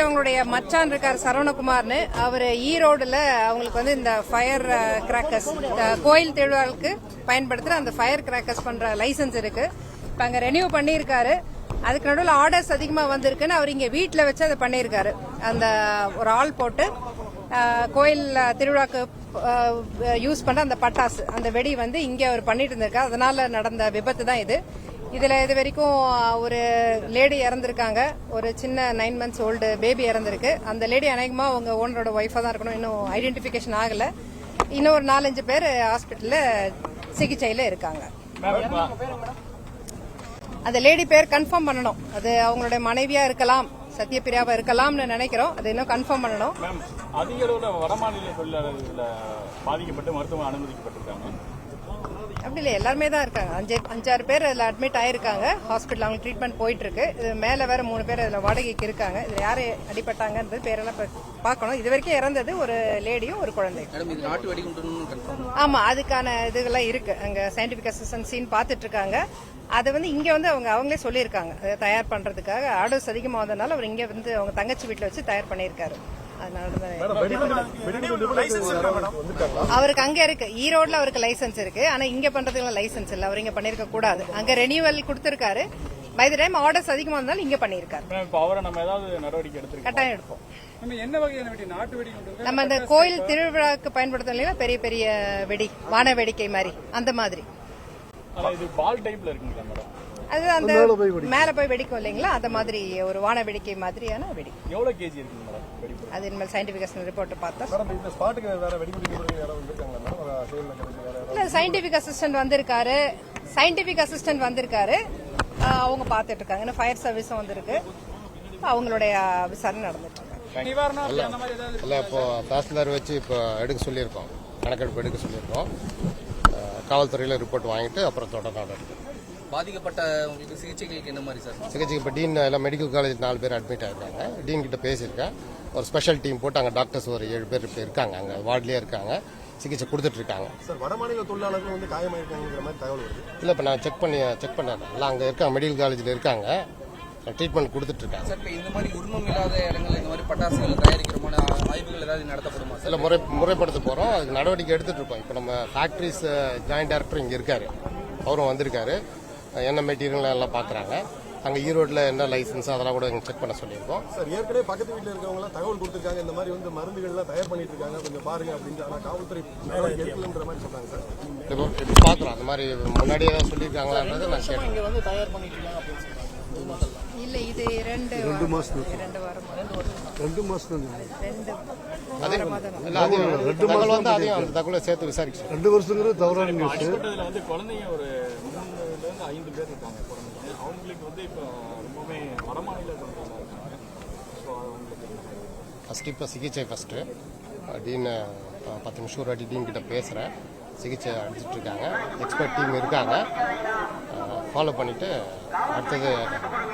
அவங்களுடைய மச்சான் இருக்கார் சரவணகுமார்னு. அவர் ஈரோடுல அவங்களுக்கு வந்து இந்த ஃபயர் கிராக்கர்ஸ் கோயில் திருவிழாவுக்கு பயன்படுத்துற அந்த ஃபயர் கிராக்கர்ஸ் பண்ற லைசன்ஸ் இருக்கு. இப்ப அங்க ரெனியூ பண்ணியிருக்காரு. அதுக்கு நடுவில் ஆர்டர்ஸ் அதிகமா வந்திருக்குன்னு அவர் இங்க வீட்டுல வச்சு அதை பண்ணியிருக்காரு. அந்த ஒரு ஆள் போட்டு கோயில் திருவிழாக்கு யூஸ் பண்ற அந்த பட்டாசு அந்த வெடி வந்து இங்க அவர் பண்ணிட்டு இருந்திருக்காரு. அதனால நடந்த விபத்து தான் இது. இதுல இது வரைக்கும் ஒரு லேடி இறந்திருக்காங்க. ஒரு சின்ன 9 months ஓல்டு பேபி இறந்திருக்கு. அந்த லேடி அநேகமா அவங்க ஓனரோட ஒய்ஃபா தான் இருக்கணும். இன்னும் ஐடென்டிபிகேஷன் ஆகல. இன்னும் ஒரு 4-5 பேர் ஹாஸ்பிட்டல்ல சிகிச்சையில இருக்காங்க. அந்த லேடி பேர் கன்ஃபார்ம் பண்ணணும். அது அவங்களுடைய மனைவியா இருக்கலாம், சத்யபிரியாவா இருக்கலாம்னு நினைக்கிறோம். அது இன்னும் கன்ஃபார்ம் பண்ணணும். அதிக அளவுல வடமாநில தொழிலாளர்கள் பாதிக்கப்பட்டு மருத்துவம் அனுமதிக்கப்பட்டிருக்காங்க. அப்படி இல்லை, எல்லாருமே தான் இருக்காங்க. 5-6 பேர் அதில் அட்மிட் ஆயிருக்காங்க. ஹாஸ்பிட்டல் அவங்களுக்கு ட்ரீட்மெண்ட் போயிட்டு இருக்கு. இது மேல வேற 3 பேர் அதில் வாடகைக்கு இருக்காங்க. இதுல யாரு அடிபட்டாங்கன்றது பேரெல்லாம் பார்க்கணும். இது வரைக்கும் இறந்தது ஒரு லேடியும் ஒரு குழந்தை. ஆமா, அதுக்கான இதுகள்லாம் இருக்கு. அங்க சயின்டிபிக் அசிஸ்டன்சின்னு பாத்துட்டு இருக்காங்க. அதை வந்து இங்க வந்து அவங்களே சொல்லியிருக்காங்க. அதை தயார் பண்றதுக்காக ஆர்டர்ஸ் அதிகமாக வந்ததுனால அவர் இங்க வந்து அவங்க தங்கச்சி வீட்டுல வச்சு தயார் பண்ணியிருக்காரு. அவருக்கு அங்க இருக்கு, ஈரோடுல அவருக்கு லைசன்ஸ் இருக்கு. ஆனா இங்க பண்றதுக்கு லைசன்ஸ் இல்ல. அவர் இங்க பண்ணிருக்க கூடாது. அங்க ரெனியூவல் கொடுத்திருக்காரு. பை த டைம் ஆர்டர்ஸ் அதிகமா இருந்தாலும் இங்க பண்ணிருக்காரு. கட்டாயம் எடுப்போம். நம்ம அந்த கோயில் திருவிழாக்கு பயன்படுத்தும் இல்லையா பெரிய பெரிய வெடி, வான வேடிக்கை மாதிரி, அந்த மாதிரி. அது அந்த மேல போய் வெடிக்கும் இல்லைங்களா, அந்த மாதிரி ஒரு வான வேடிக்கை மாதிரியான வெடி. எவ்வளவு கேஜி இருக்கு மேடம்? அது இனிமேல் சயின்டிபிக் ரிப்போர்ட் பார்த்தா. இல்ல, சயின்டிபிக் அசிஸ்டன்ட் வந்திருக்காரு. அவங்க பாத்துட்டு இருக்காங்க. இன்னும் ஃபயர் சர்வீஸும் வந்திருக்கு. அவங்களுடைய விசாரணை நடந்துட்டு இருக்கு. இல்ல, இப்போ தாசில்தார் வச்சு இப்போ எடுக்க சொல்லியிருக்கோம், கணக்கெடுப்பு எடுக்க சொல்லியிருக்கோம். காவல்துறையில ரிப்போர்ட் வாங்கிட்டு அப்புறம் தொடர்ந்து இருக்கு. பாதிக்கப்பட்டவங்களுக்கு சிகிச்சைகளுக்கு என்ன மாதிரி சார்? சிகிச்சைக்கு இப்போ டீன் எல்லாம் மெடிக்கல் காலேஜ் 4 பேர் அட்மிட் ஆயிருக்காங்க. டீன் கிட்ட பேசியிருக்கேன். ஒரு ஸ்பெஷல் டீம் போட்டு அங்கே டாக்டர்ஸ் ஒரு 7 பேர் இப்போ இருக்காங்க. அங்கே வார்ட்லேயே இருக்காங்க, சிகிச்சை கொடுத்துட்டு இருக்காங்க. சார், வடமாநில தொழிலாளர்கள் வந்து காயமாயிருக்காங்கிற மாதிரி தகவல் வருது. இல்லை, இப்போ நான் செக் பண்ணேன். எல்லாம் அங்கே இருக்காங்க, மெடிக்கல் காலேஜில் இருக்காங்க, ட்ரீட்மெண்ட் கொடுத்துட்டு இருக்காங்க. சார், இப்போ இந்த மாதிரி உரிமம் இல்லாத இடங்கள் இந்த மாதிரி பட்டாசுகள் தயாரிக்கிறமான ஆய்வுகள் ஏதாவது நடத்தப்படுமா? இல்லை, முறைப்படுத்த போகிறோம். அதுக்கு நடவடிக்கை எடுத்துட்டு இருக்கோம். இப்போ நம்ம ஃபேக்ட்ரிஸ் ஜாயிண்ட் டைரக்டர் இங்கே இருக்காரு, அவரும் வந்திருக்காரு. என்ன மெட்டீரியல் எல்லாம் பார்க்குறாங்க. அங்கே ஈரோட்டில் என்ன லைசன்ஸ் அதெல்லாம் கூட செக் பண்ண சொல்லியிருக்கோம். சார், ஏற்கனவே பக்கத்து வீட்டில் இருக்கவங்களாம் தகவல் கொடுத்துருக்காங்க. இந்த மாதிரி வந்து மருந்துகள்லாம் தயார் பண்ணிட்டு இருக்காங்க, கொஞ்சம் பாருங்க அப்படின்னு. ஆனால் காவல்துறை எடுக்கலன்ற மாதிரி சொல்றாங்க சார். இப்போ பார்க்குறோம். அந்த மாதிரி முன்னாடியே ஏதாவது சொல்லியிருக்காங்களான்றது நான் கேட்டேன். இல்ல, இது 2 மாசம் தகவல் வந்து அதையும் அந்த தகவலை சேர்த்து விசாரிச்சு 2 வருஷங்கிறது தவறான நியூஸ். வந்து குழந்தைங்க ஒரு 3-5 பேர் இருக்காங்க. அவங்களுக்கு வந்து இப்போ ரொம்பவே வடமாநில ஃபர்ஸ்ட் இப்போ சிகிச்சை ஃபர்ஸ்ட்டு டீன் 10 நிமிஷம் ஒரு வாட்டி டீன் கிட்ட பேசுகிறேன். சிகிச்சை அடிச்சுட்டு இருக்காங்க. எக்ஸ்பர்ட் டீம் இருக்காங்க, ஃபாலோ பண்ணிட்டு அடுத்தது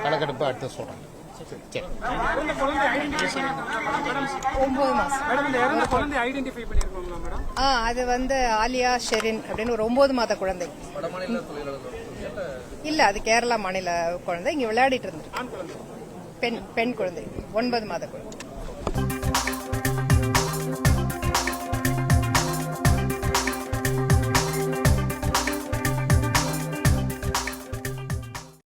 கணக்கெடுப்பு அடுத்தது சொல்கிறேன். சரி, 9 மாசம். அது வந்து ஆலியா ஷெரின் அப்படின்னு ஒரு 9 மாத குழந்தை. இல்ல, அது கேரளா மாநில குழந்தை. இங்க விளையாடிட்டு இருந்திருக்கு. பெண் குழந்தை, 9 மாத குழந்தை.